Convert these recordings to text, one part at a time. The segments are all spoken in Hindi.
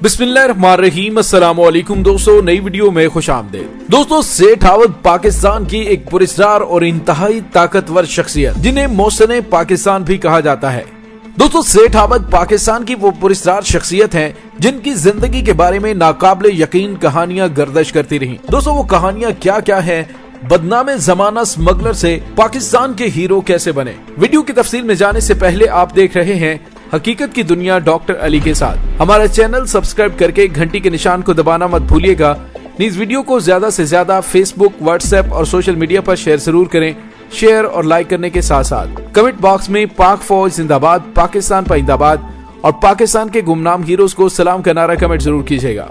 बिस्मिल्लाहिर्रहमानिर्रहीम। अस्सलामुअलैकुम दोस्तों, नई वीडियो में खुशामदीद। दोस्तों, सेठ आबद पाकिस्तान की एक पुरस्कार और इंतहाई ताकतवर शख्सियत जिन्हें मोहसिन पाकिस्तान भी कहा जाता है। दोस्तों, सेठ आबद पाकिस्तान की वो पुरस्कार शख्सियत हैं जिनकी जिंदगी के बारे में नाकाबिले यकीन कहानियां गर्दिश करती रही। दोस्तों, वो कहानियां क्या क्या है, बदनामे जमाना स्मगलर से पाकिस्तान के हीरो कैसे बने। वीडियो की तफसील में जाने से पहले आप देख रहे हैं हकीकत की दुनिया डॉक्टर अली के साथ। हमारा चैनल सब्सक्राइब करके घंटी के निशान को दबाना मत भूलिएगा। इस वीडियो को ज्यादा से ज्यादा फेसबुक, व्हाट्सएप और सोशल मीडिया पर शेयर जरूर करें। शेयर और लाइक करने के साथ साथ कमेंट बॉक्स में पाक फौज जिंदाबाद, पाकिस्तान पाइंदाबाद और पाकिस्तान के गुमनाम हीरोज को सलाम का नारा कमेंट जरूर कीजिएगा।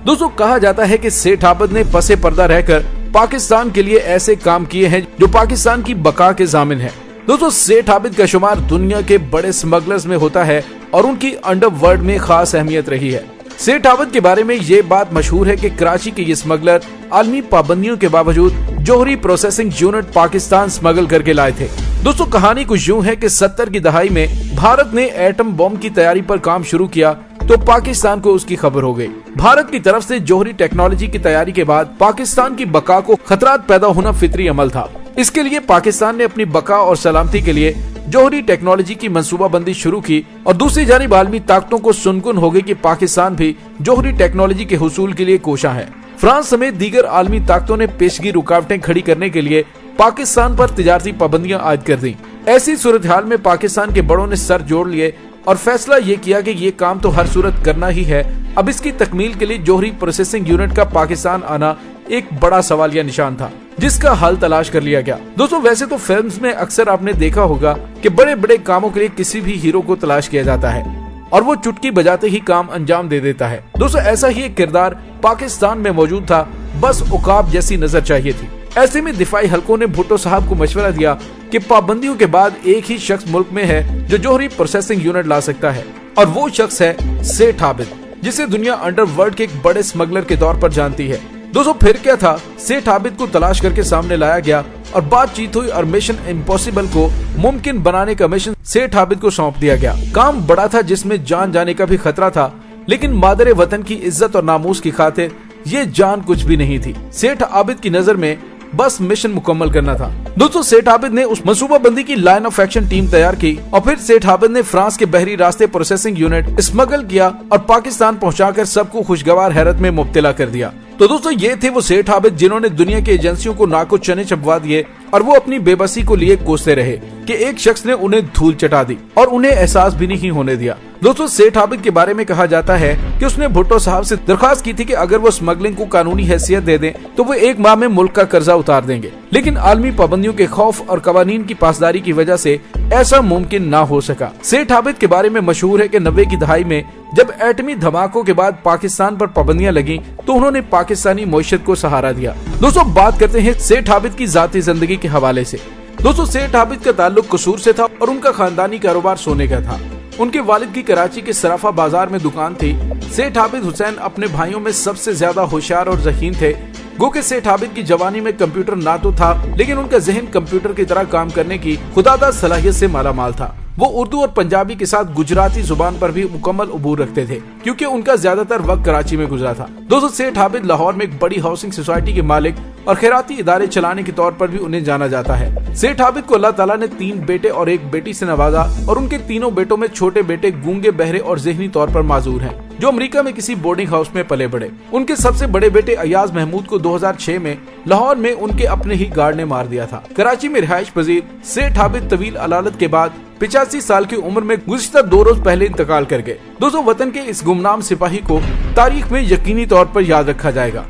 दोस्तों, कहा जाता है कि सेठ आबद ने पसे पर्दा रहकर पाकिस्तान के लिए ऐसे काम किए हैं जो पाकिस्तान की बका के जामिन है। दोस्तों, सेठ आबद का शुमार दुनिया के बड़े स्मगलर्स में होता है और उनकी अंडरवर्ल्ड में खास अहमियत रही है। सेठ आबद के बारे में ये बात मशहूर है कि कराची के ये स्मगलर आलमी पाबंदियों के बावजूद जौहरी प्रोसेसिंग यूनिट पाकिस्तान स्मगल करके लाए थे। दोस्तों, कहानी कुछ यूं है कि 70 की दहाई में भारत ने एटम बम की तैयारी पर काम शुरू किया तो पाकिस्तान को उसकी खबर हो गई। भारत की तरफ से जौहरी टेक्नोलॉजी की तैयारी के बाद पाकिस्तान की बका को खतरात पैदा होना फितरी अमल था। इसके लिए पाकिस्तान ने अपनी बका और सलामती के लिए जौहरी टेक्नोलॉजी की मंसूबाबंदी शुरू की और दूसरी जानिब आलमी ताकतों को सुनकुन हो गई कि पाकिस्तान भी जौहरी टेक्नोलॉजी के हुसूल के लिए कोशां है। फ्रांस समेत दीगर आलमी ताकतों ने पेशगी रुकावटें खड़ी करने के लिए पाकिस्तान पर तिजारती पाबंदियां आयद कर दी। ऐसी सूरत हाल में पाकिस्तान के बड़ों ने सर जोड़ लिए और फैसला ये किया कि ये काम तो हर सूरत करना ही है। अब इसकी तकमील के लिए जौहरी प्रोसेसिंग यूनिट का पाकिस्तान आना एक बड़ा सवालिया निशान था जिसका हल तलाश कर लिया गया। दोस्तों, वैसे तो फिल्म्स में अक्सर आपने देखा होगा कि बड़े बड़े कामों के लिए किसी भी हीरो को तलाश किया जाता है और वो चुटकी बजाते ही काम अंजाम दे देता है। दोस्तों, ऐसा ही एक किरदार पाकिस्तान में मौजूद था, बस उकाब जैसी नजर चाहिए थी। ऐसे में दिफाई हलकों ने भुट्टो साहब को मशवरा दिया कि पाबंदियों के बाद एक ही शख्स मुल्क में है जो जौहरी प्रोसेसिंग यूनिट ला सकता है और वो शख्स है सेठ आबद, जिसे दुनिया अंडरवर्ल्ड के एक बड़े स्मगलर के तौर पर जानती है। दोस्तों, फिर क्या था, सेठ आबद को तलाश करके सामने लाया गया और बातचीत हुई और मिशन इम्पॉसिबल को मुमकिन बनाने का मिशन सेठ आबद को सौंप दिया गया। काम बड़ा था जिसमें जान जाने का भी खतरा था, लेकिन मादरे वतन की इज्जत और नामूस की खातिर ये जान कुछ भी नहीं थी। सेठ आबद की नजर में बस मिशन मुकम्मल करना था। दोस्तों, सेठ आबद ने उस मंसूबाबंदी की लाइन ऑफ एक्शन टीम तैयार की और फिर सेठ आबद ने फ्रांस के बहरी रास्ते प्रोसेसिंग यूनिट स्मगल किया और पाकिस्तान पहुंचाकर सबको खुशगवार हैरत में मुब्तला कर दिया। तो दोस्तों, ये थे वो सेठ आबद जिन्होंने दुनिया की एजेंसियों को नाको चने चबवा दिए और वो अपनी बेबसी को लिए कोसते रहे कि एक शख्स ने उन्हें धूल चटा दी और उन्हें एहसास भी नहीं होने दिया। दोस्तों, सेठ आबद के बारे में कहा जाता है कि उसने भुट्टो साहब से दरख्वास्त की थी कि अगर वो स्मगलिंग को कानूनी हैसियत दे दें तो वो 1 माह में मुल्क का कर्जा उतार देंगे, लेकिन आलमी पाबंदियों के खौफ और कवानीन की पासदारी की वजह से ऐसा मुमकिन ना हो सका। सेठ आबद के बारे में मशहूर है कि 90 की दहाई में जब एटमी धमाकों के बाद पाकिस्तान पर पाबंदियां लगी तो उन्होंने पाकिस्तानी मईशत को सहारा दिया। दोस्तों, बात करते हैं सेठ आबद की जाती जिंदगी के हवाले से। दोस्तों, सेठ आबद का ताल्लुक कसूर से था और उनका खानदानी कारोबार सोने का था। उनके वालिद की कराची के सराफा बाजार में दुकान थी। सेठ आबद हुसैन अपने भाइयों में सबसे ज्यादा होशियार और ज़हीन थे। गो के सेठ आबद की जवानी में कंप्यूटर ना तो था, लेकिन उनका जहन कंप्यूटर की तरह काम करने की खुदादा सलाहियत से मालामाल था। वो उर्दू और पंजाबी के साथ गुजराती जुबान पर भी मुकम्मल उबूर रखते थे क्योंकि उनका ज्यादातर वक्त कराची में गुजरा था। दोस्तों, सेठ आबद लाहौर में एक बड़ी हाउसिंग सोसाइटी के मालिक और खैराती इदारे चलाने के तौर पर भी उन्हें जाना जाता है। सेठ आबद को अल्लाह ताला ने 3 बेटे और 1 बेटी से नवाजा और उनके तीनों बेटों में छोटे बेटे गूंगे, बहरे और ज़हनी तौर पर माजूर हैं, जो अमेरिका में किसी बोर्डिंग हाउस में पले बढ़े। उनके सबसे बड़े बेटे अयाज महमूद को 2006 में लाहौर में उनके अपने ही गार्ड ने मार दिया था। कराची में रिहाइश पजीर सेठ आबद तवील अलालत के बाद 85 साल की उम्र में गुज़िश्ता 2 रोज पहले इंतकाल कर गए। दोस्तों, वतन के इस गुमनाम सिपाही को तारीख में यकीनी तौर पर याद रखा जाएगा।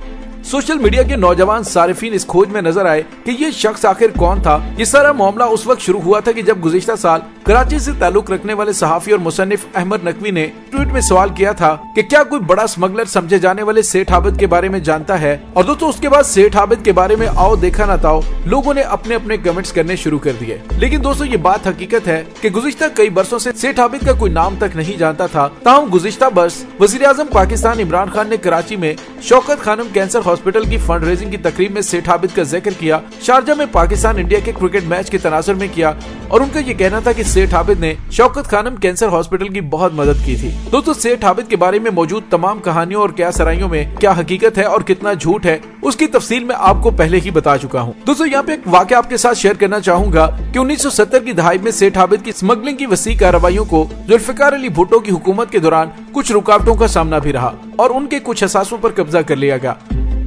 सोशल मीडिया के नौजवान सारिफीन इस खोज में नजर आए कि ये शख्स आखिर कौन था। ये सारा मामला उस वक्त शुरू हुआ था कि जब गुज़िश्ता साल कराची से ताल्लुक रखने वाले सहाफी और मुसन्निफ अहमद नकवी ने ट्वीट में सवाल किया था कि क्या कोई बड़ा स्मगलर समझे जाने वाले सेठ आबद के बारे में जानता है। और दोस्तों, उसके बाद सेठ आबद के बारे में आओ देखा ना ताओ लोगों ने अपने अपने कमेंट्स करने शुरू कर दिए। लेकिन दोस्तों, ये बात हकीकत है कि गुज़िश्ता कई बरसों से सेठ आबद का कोई नाम तक नहीं जानता था। ताहम गुज़िश्ता बरस वज़ीर-ए-आज़म पाकिस्तान इमरान खान ने कराची में शौकत खानम कैंसर हॉस्पिटल की फंड रेजिंग की तकरीब में सेठ आबिद का जिक्र किया, शारजा में पाकिस्तान इंडिया के क्रिकेट मैच के तनाजुर में किया और उनका ये कहना था कि सेठ आबिद ने शौकत खानम कैंसर हॉस्पिटल की बहुत मदद की थी। दोस्तों, सेठ आबिद के बारे में मौजूद तमाम कहानियों और क्या सराइयों में क्या हकीकत है और कितना झूठ है, उसकी तफसील मैं आपको पहले ही बता चुका हूँ। दोस्तों, यहाँ पे एक वाकया आपके साथ शेयर करना चाहूंगा कि 1970 की दहाई में सेठ आबिद की स्मगलिंग की वसी कार्रवाइयों को जुल्फिकार अली भुट्टो की हुकूमत के दौरान कुछ रुकावटों का सामना भी रहा और उनके कुछ असासों पर कब्जा कर लिया गया।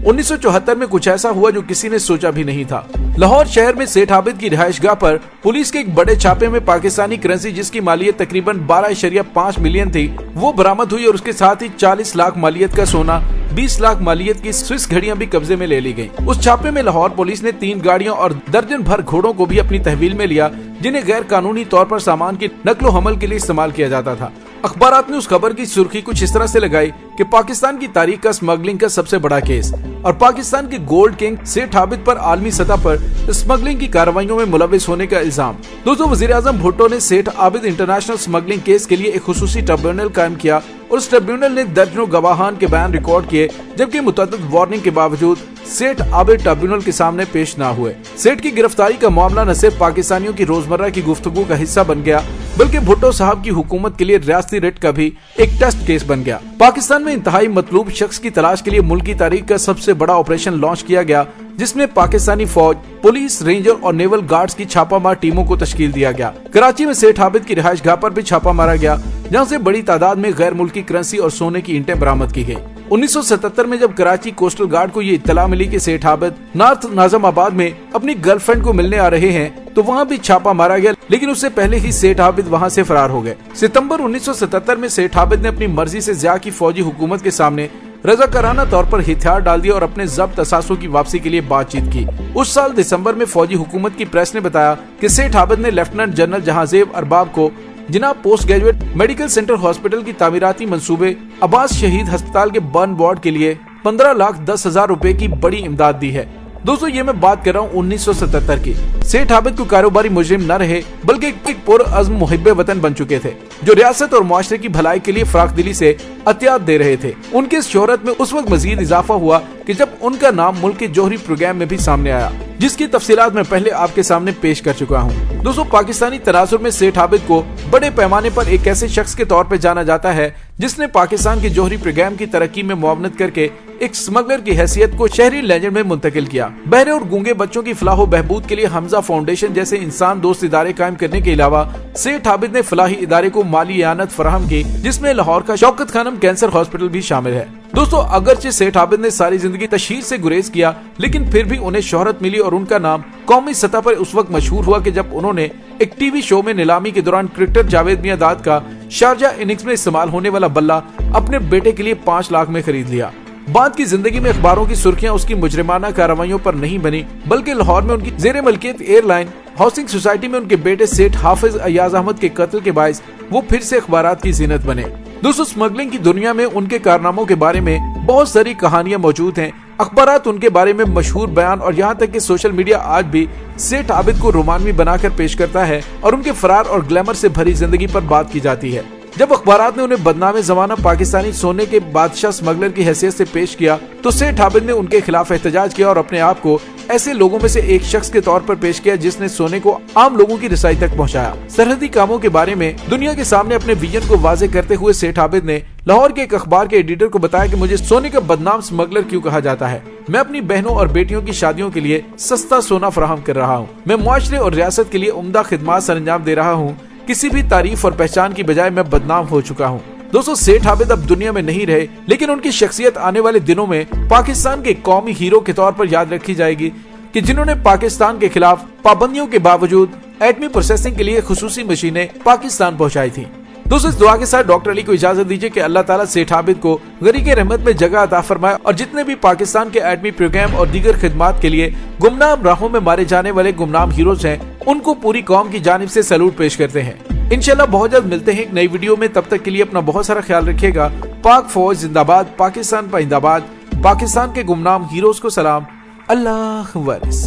1974 में कुछ ऐसा हुआ जो किसी ने सोचा भी नहीं था। लाहौर शहर में सेठ आबिद की रिहाइशगाह पर पुलिस के एक बड़े छापे में पाकिस्तानी करेंसी जिसकी मालियत तकरीबन 12.5 मिलियन थी वो बरामद हुई और उसके साथ ही 40 लाख मालियत का सोना, 20 लाख मालियत की स्विस घड़ियां भी कब्जे में ले ली गयी। उस छापे में लाहौर पुलिस ने 3 गाड़ियों और दर्जन भर घोड़ों को भी अपनी तहवील में लिया जिन्हें गैर कानूनी तौर पर सामान की नकलो हमल के लिए इस्तेमाल किया जाता था। अखबारात ने उस खबर की सुर्खी कुछ इस तरह से लगाई कि पाकिस्तान की तारीख का स्मगलिंग का सबसे बड़ा केस और पाकिस्तान के गोल्ड किंग सेठ आबिद पर आलमी सतह पर स्मगलिंग की कार्रवाइयों में मुलविस होने का इल्जाम। दोस्तों, वजीर आजम भुट्टो ने सेठ आबिद इंटरनेशनल स्मगलिंग केस के लिए एक खुसूसी ट्रिब्यूनल कायम किया और उस ट्रिब्यूनल ने दर्जनों गवाहान के बयान रिकॉर्ड किए, जबकि मुतअद्दिद वार्निंग के बावजूद सेठ आबिद ट्रिब्यूनल के सामने पेश न हुए। सेठ की गिरफ्तारी का मामला न सिर्फ पाकिस्तानियों की रोजमर्रा की गुफ्तगू का हिस्सा बन गया बल्कि भुट्टो साहब की हुकूमत के लिए रियासती रिट का भी एक टेस्ट केस बन गया। पाकिस्तान में इंतहाई मतलूब शख्स की तलाश के लिए मुल्क की तारीख का सबसे बड़ा ऑपरेशन लॉन्च किया गया जिसमें पाकिस्तानी फौज, पुलिस, रेंजर और नेवल गार्ड्स की छापामार टीमों को तश्कील दिया गया। कराची में सेठ आबिद की रिहाइशगाह पर भी छापा मारा गया जहां से बड़ी तादाद में गैर मुल्की करेंसी और सोने की ईंटें बरामद की गयी। 1977 में जब कराची कोस्टल गार्ड को ये इत्तला मिली कि सेठ आबिद नॉर्थ नाज़िमाबाद में अपनी गर्लफ्रेंड को मिलने आ रहे हैं तो वहाँ भी छापा मारा गया, लेकिन उससे पहले ही सेठ आबिद वहाँ से फरार हो गए। सितंबर 1977 में सेठ आबिद ने अपनी मर्जी से ज़िया की फौजी हुकूमत के सामने रजाकाराना तौर पर हथियार डाल दिया और अपने जब्त असासों की वापसी के लिए बातचीत की। उस साल दिसंबर में फौजी हुकूमत की प्रेस ने बताया कि सेठ आबिद ने लेफ्टिनेंट जनरल जहांजेब अरबाब को Jinnah post graduate medical centre hospital की तामीराती मंसूबे, अब्बास शहीद अस्पताल के बर्न वार्ड के लिए 15,10,000 रुपए की बड़ी इमदाद दी है। दोस्तों, ये मैं बात कर रहा हूँ 1977 की। सेठ आबिद को कारोबारी मुजरिम न रहे बल्कि एक पुरअज़्म मुहिब्बे वतन बन चुके थे जो रियासत और मुआशरे की भलाई के लिए फराख दिली से अतियात दे रहे थे। उनकी इस शोहरत में उस वक्त मजीद इजाफा हुआ कि जब उनका नाम मुल्क के जोहरी प्रोग्राम में भी सामने आया जिसकी तफसीलात मैं पहले आपके सामने पेश कर चुका हूँ। दोस्तों, पाकिस्तानी तनाजुर में सेठ आबिद को बड़े पैमाने पर एक ऐसे शख्स के तौर पर जाना जाता है जिसने पाकिस्तान के जोहरी प्रोग्राम की तरक्की में मुआवनत करके एक स्मगलर की हैसियत को शहरी लेजेंड में मुंतकिल किया। बहरे और गूंगे बच्चों की फलाह बहबूद के लिए हमजा फाउंडेशन जैसे इंसान दोस्त इदारे कायम करने के अलावा सेठ आबिद ने फलाही इदारे को माली इआनत फराहम की जिसमें लाहौर का शौकत खानम कैंसर हॉस्पिटल भी शामिल है। दोस्तों, अगरचे सेठ आबिद ने सारी जिंदगी तशहीर से गुरेज किया लेकिन फिर भी उन्हें शोहरत मिली और उनका नाम कौमी सतह पर उस वक्त मशहूर हुआ कि जब उन्होंने एक टीवी शो में नीलामी के दौरान क्रिकेटर जावेद मियां दाद का शारजा इनिंग्स में इस्तेमाल होने वाला बल्ला अपने बेटे के लिए 5 लाख में खरीद लिया। बाद की जिंदगी में अखबारों की सुर्खियां उसकी मुजरिमाना कार्रवाइयों पर नहीं बनी बल्कि लाहौर में उनकी जेरे मलकियत एयरलाइन हाउसिंग सोसाइटी में उनके बेटे सेठ हाफिज अयाज अहमद के कत्ल के बायस वो फिर से अखबारात की जीनत बने। दोस्तों, स्मगलिंग की दुनिया में उनके कारनामों के बारे में बहुत सारी कहानियां मौजूद हैं। अखबारात उनके बारे में मशहूर बयान और यहाँ तक कि सोशल मीडिया आज भी सेठ आबिद को रोमानवी बनाकर पेश करता है और उनके फरार और ग्लैमर से भरी जिंदगी पर बात की जाती है। जब अखबारात ने उन्हें बदनामे जमाना पाकिस्तानी सोने के बादशाह स्मगलर की हैसियत से पेश किया तो सेठ आबिद ने उनके खिलाफ एहतजाज किया और अपने आप को ऐसे लोगों में से एक शख्स के तौर पर पेश किया जिसने सोने को आम लोगों की रसाई तक पहुंचाया। सरहदी कामों के बारे में दुनिया के सामने अपने विजन को वाजे करते हुए सेठ आबिद ने लाहौर के एक अखबार के एडिटर को बताया कि मुझे सोने का बदनाम स्मगलर क्यों कहा जाता है। मैं अपनी बहनों और बेटियों की शादियों के लिए सस्ता सोना फराहम कर रहा हूँ। मैं मुआशरे और रियासत के लिए उम्दा खिदमात सरंजाम दे रहा हूँ। किसी भी तारीफ और पहचान की बजाय मैं बदनाम हो चुका हूँ। दोस्तों, सेठ आबिद अब दुनिया में नहीं रहे लेकिन उनकी शख्सियत आने वाले दिनों में पाकिस्तान के कौमी हीरो के तौर पर याद रखी जाएगी कि जिन्होंने पाकिस्तान के खिलाफ पाबंदियों के बावजूद एटमी प्रोसेसिंग के लिए खुसूसी मशीनें पाकिस्तान पहुंचाई थी। दोस्तों, इस दुआ के साथ डॉक्टर अली को इजाजत दीजिए कि अल्लाह ताला सेठ आबिद को गरीक़े रहमत में जगह अता फरमाए और जितने भी पाकिस्तान के एटमी प्रोग्राम और दीगर खिदमात के लिए गुमनाम राहों में मारे जाने वाले गुमनाम हीरोज हैं उनको पूरी कौम की जानिब से सैल्यूट पेश करते हैं। इंशाल्लाह बहुत जल्द मिलते हैं एक नई वीडियो में। तब तक के लिए अपना बहुत सारा ख्याल रखिएगा। पाक फौज जिंदाबाद, पाकिस्तान पाइंदाबाद, पाकिस्तान के गुमनाम हीरोज को सलाम। अल्लाह वारिस।